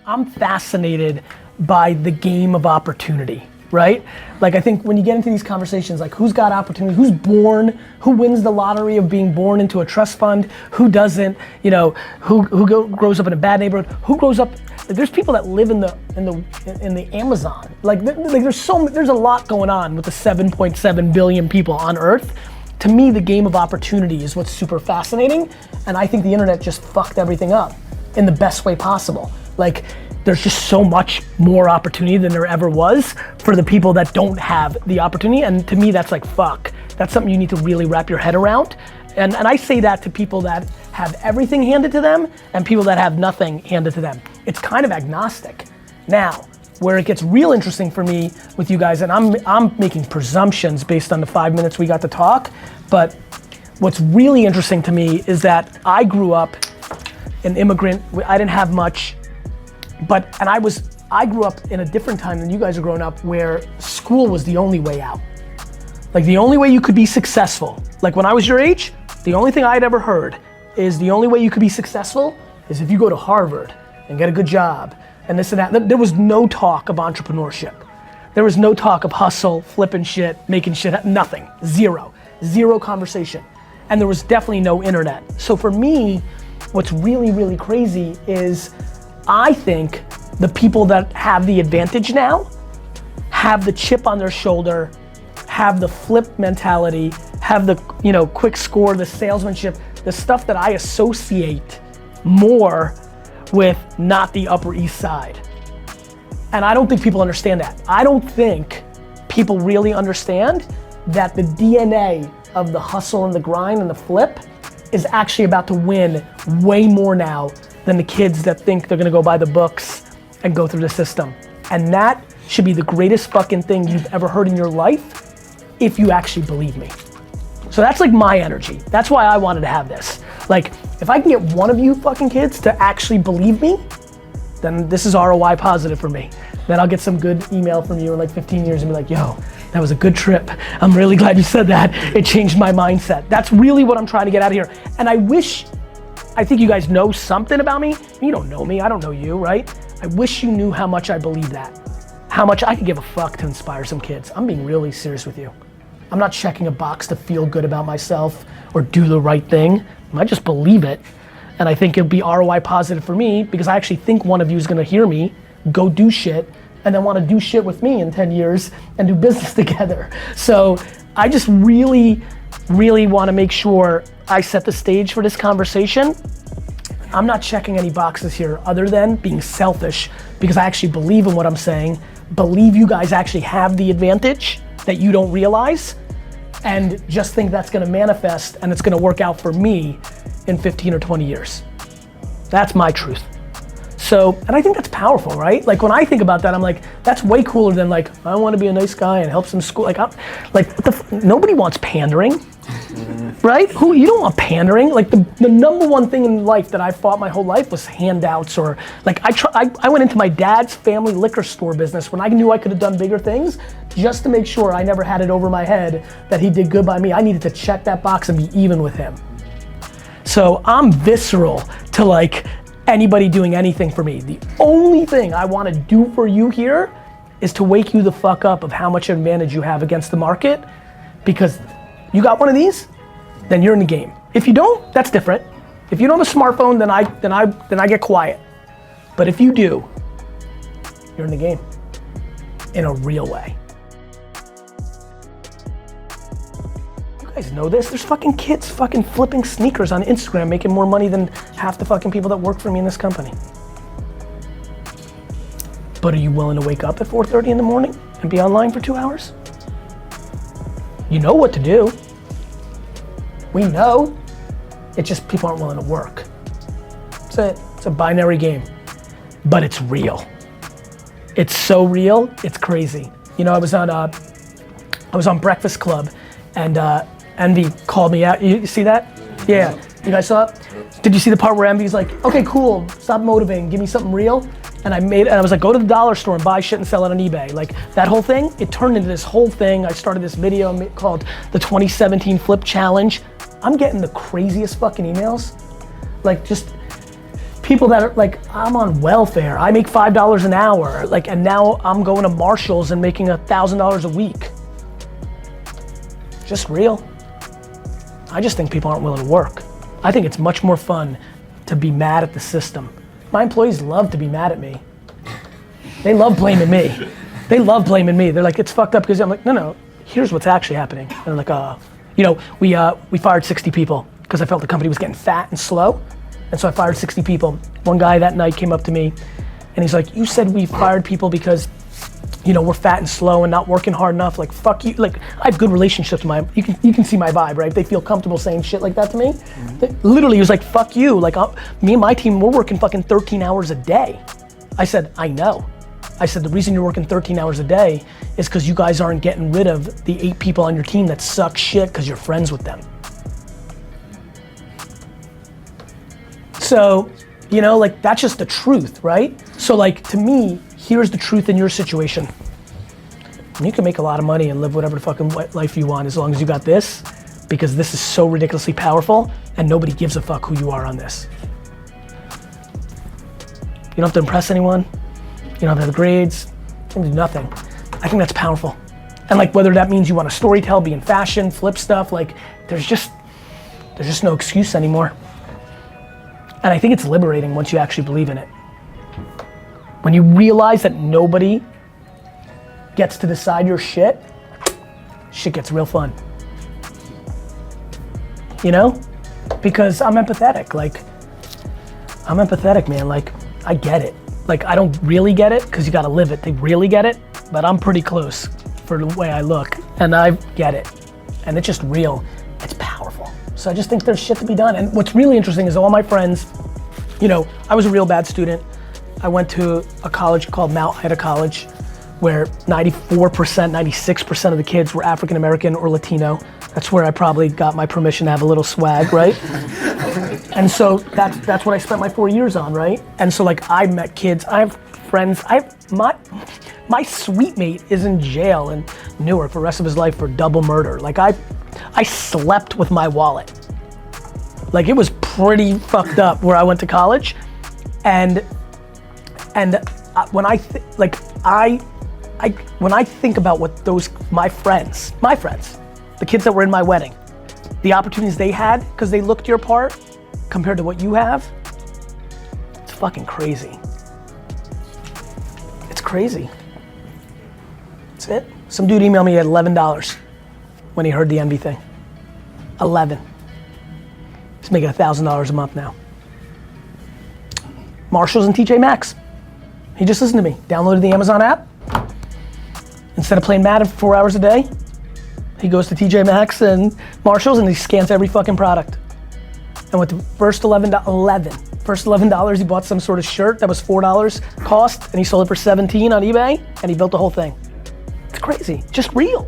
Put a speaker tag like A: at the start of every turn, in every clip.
A: I'm fascinated by the game of opportunity, right? Like, I think when you get into these conversations, like who's got opportunity, who's born, who wins the lottery of being born into a trust fund, who doesn't, you know, who grows up in a bad neighborhood, who grows up, like, there's people that live in the Amazon. Like there's a lot going on with the 7.7 billion people on Earth. To me, the game of opportunity is what's super fascinating, and I think the internet just fucked everything up in the best way possible. Like, there's just so much more opportunity than there ever was for the people that don't have the opportunity, and to me that's like, fuck. That's something you need to really wrap your head around. And I say that to people that have everything handed to them and people that have nothing handed to them. It's kind of agnostic. Now, where it gets real interesting for me with you guys, and I'm making presumptions based on the 5 minutes we got to talk, but what's really interesting to me is that I grew up an immigrant. I didn't have much, and I grew up in a different time than you guys are growing up, where school was the only way out. Like, the only way you could be successful. Like, when I was your age, the only thing I'd ever heard is the only way you could be successful is if you go to Harvard and get a good job and this and that. There was no talk of entrepreneurship. There was no talk of hustle, flipping shit, making shit, nothing, zero conversation. And there was definitely no internet. So for me, what's really, really crazy is I think the people that have the advantage now have the chip on their shoulder, have the flip mentality, have the, you know, quick score, the salesmanship, the stuff that I associate more with not the Upper East Side. And I don't think people understand that. I don't think people really understand that the DNA of the hustle and the grind and the flip is actually about to win way more now than the kids that think they're gonna go buy the books and go through the system. And that should be the greatest fucking thing you've ever heard in your life, if you actually believe me. So that's like my energy. That's why I wanted to have this. Like, if I can get one of you fucking kids to actually believe me, then this is ROI positive for me. Then I'll get some good email from you in like 15 years and be like, yo, that was a good trip. I'm really glad you said that. It changed my mindset. That's really what I'm trying to get out of here. And I think you guys know something about me. You don't know me, I don't know you, right? I wish you knew how much I believe that. How much I could give a fuck to inspire some kids. I'm being really serious with you. I'm not checking a box to feel good about myself or do the right thing. I just believe it. And I think it'll be ROI positive for me, because I actually think one of you is gonna hear me, go do shit, and then wanna do shit with me in 10 years and do business together. So I just really, really wanna make sure I set the stage for this conversation. I'm not checking any boxes here other than being selfish, because I actually believe in what I'm saying, believe you guys actually have the advantage that you don't realize, and just think that's gonna manifest and it's gonna work out for me in 15 or 20 years. That's my truth. So, and I think that's powerful, right? Like, when I think about that, I'm like, that's way cooler than like, I wanna be a nice guy and help some school. Like, nobody wants pandering, right? You don't want pandering. Like, the number one thing in life that I fought my whole life was handouts, or like, I went into my dad's family liquor store business when I knew I could have done bigger things, just to make sure I never had it over my head that he did good by me. I needed to check that box and be even with him. So I'm visceral to like anybody doing anything for me. The only thing I wanna do for you here is to wake you the fuck up of how much advantage you have against the market, because you got one of these, then you're in the game. If you don't, that's different. If you don't have a smartphone, then I get quiet. But if you do, you're in the game in a real way. You guys know this, there's fucking kids fucking flipping sneakers on Instagram making more money than half the fucking people that work for me in this company. But are you willing to wake up at 4:30 in the morning and be online for 2 hours? You know what to do. We know. It's just people aren't willing to work. That's it. It's a binary game. But it's real. It's so real, it's crazy. You know, I was on Breakfast Club, and Envy called me out. You see that? Yeah. You guys saw it? Did you see the part where Envy's like, okay, cool, stop motivating, give me something real? And I was like, go to the dollar store and buy shit and sell it on eBay. Like, that whole thing, it turned into this whole thing. I started this video called the 2017 Flip Challenge. I'm getting the craziest fucking emails. Like, just people that are like, I'm on welfare, I make $5 an hour, like, and now I'm going to Marshall's and making $1,000 a week. Just real. I just think people aren't willing to work. I think it's much more fun to be mad at the system. My employees love to be mad at me. They love blaming me. They love blaming me. They're like, it's fucked up because I'm like, no, here's what's actually happening. And they're like, you know, we fired 60 people because I felt the company was getting fat and slow. And so I fired 60 people. One guy that night came up to me and he's like, you said we fired people because, you know, we're fat and slow and not working hard enough. Like, fuck you. Like, I have good relationships with you can see my vibe, right? They feel comfortable saying shit like that to me. Literally, he was like, fuck you. Like, me and my team, we're working fucking 13 hours a day. I said, I know. I said, the reason you're working 13 hours a day is because you guys aren't getting rid of the 8 people on your team that suck shit because you're friends with them. So, you know, like, that's just the truth, right? So, like, to me, here's the truth in your situation. You can make a lot of money and live whatever the fucking life you want as long as you got this, because this is so ridiculously powerful and nobody gives a fuck who you are on this. You don't have to impress anyone. You don't have to have the grades. You don't do nothing. I think that's powerful. And like, whether that means you want to storytell, be in fashion, flip stuff, like, there's just no excuse anymore. And I think it's liberating once you actually believe in it. When you realize that nobody gets to decide your shit gets real fun. You know? Because I'm empathetic, man, like, I get it. Like, I don't really get it, because you gotta live it. They really get it, but I'm pretty close for the way I look, and I get it. And it's just real, it's powerful. So I just think there's shit to be done. And what's really interesting is all my friends, you know, I was a real bad student. I went to a college called Mount Ida College, where 94%, 96% of the kids were African American or Latino. That's where I probably got my permission to have a little swag, right? And so that's what I spent my 4 years on, right? And so, like, I met kids, I have friends, my sweet mate is in jail in Newark for the rest of his life for double murder. Like, I slept with my wallet. Like, it was pretty fucked up where I went to college. And when I think about what my friends, the kids that were in my wedding, the opportunities they had because they looked your part compared to what you have, it's fucking crazy. It's crazy. That's it. Some dude emailed me at $11 when he heard the Envy thing. 11. He's making $1,000 a month now. Marshall's and TJ Maxx. He just listened to me, downloaded the Amazon app. Instead of playing Madden for 4 hours a day, he goes to TJ Maxx and Marshall's and he scans every fucking product. And with the first $11, he bought some sort of shirt that was $4 cost and he sold it for $17 on eBay and he built the whole thing. It's crazy, just real.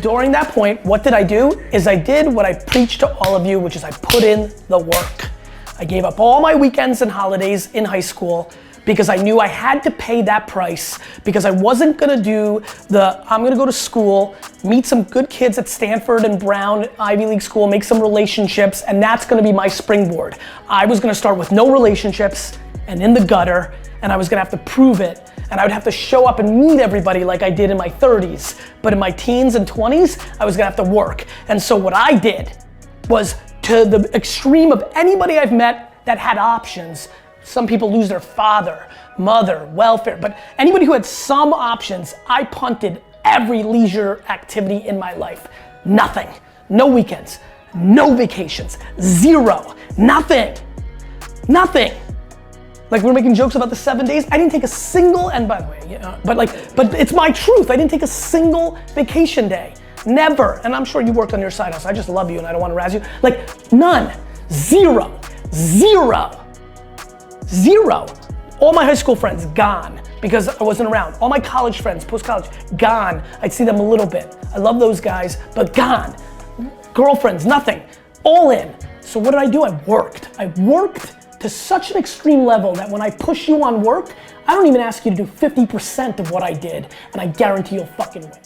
A: During that point, what did I do? I did what I preach to all of you, which is I put in the work. I gave up all my weekends and holidays in high school because I knew I had to pay that price, because I wasn't gonna do I'm gonna go to school, meet some good kids at Stanford and Brown, Ivy League school, make some relationships, and that's gonna be my springboard. I was gonna start with no relationships and in the gutter, and I was gonna have to prove it, and I would have to show up and meet everybody like I did in my 30s. But in my teens and 20s, I was gonna have to work. And so what I did was, to the extreme of anybody I've met that had options. Some people lose their father, mother, welfare, but anybody who had some options, I punted every leisure activity in my life. Nothing, no weekends, no vacations, zero, nothing. Like, we were making jokes about the 7 days. I didn't take a single, and by the way, you know, but it's my truth. I didn't take a single vacation day. Never. And I'm sure you worked on your side hustle. I just love you and I don't want to razz you. Like, none. Zero. All my high school friends, gone, because I wasn't around. All my college friends, post-college, gone. I'd see them a little bit. I love those guys, but gone. Girlfriends, nothing. All in. So what did I do? I worked to such an extreme level that when I push you on work, I don't even ask you to do 50% of what I did, and I guarantee you'll fucking win.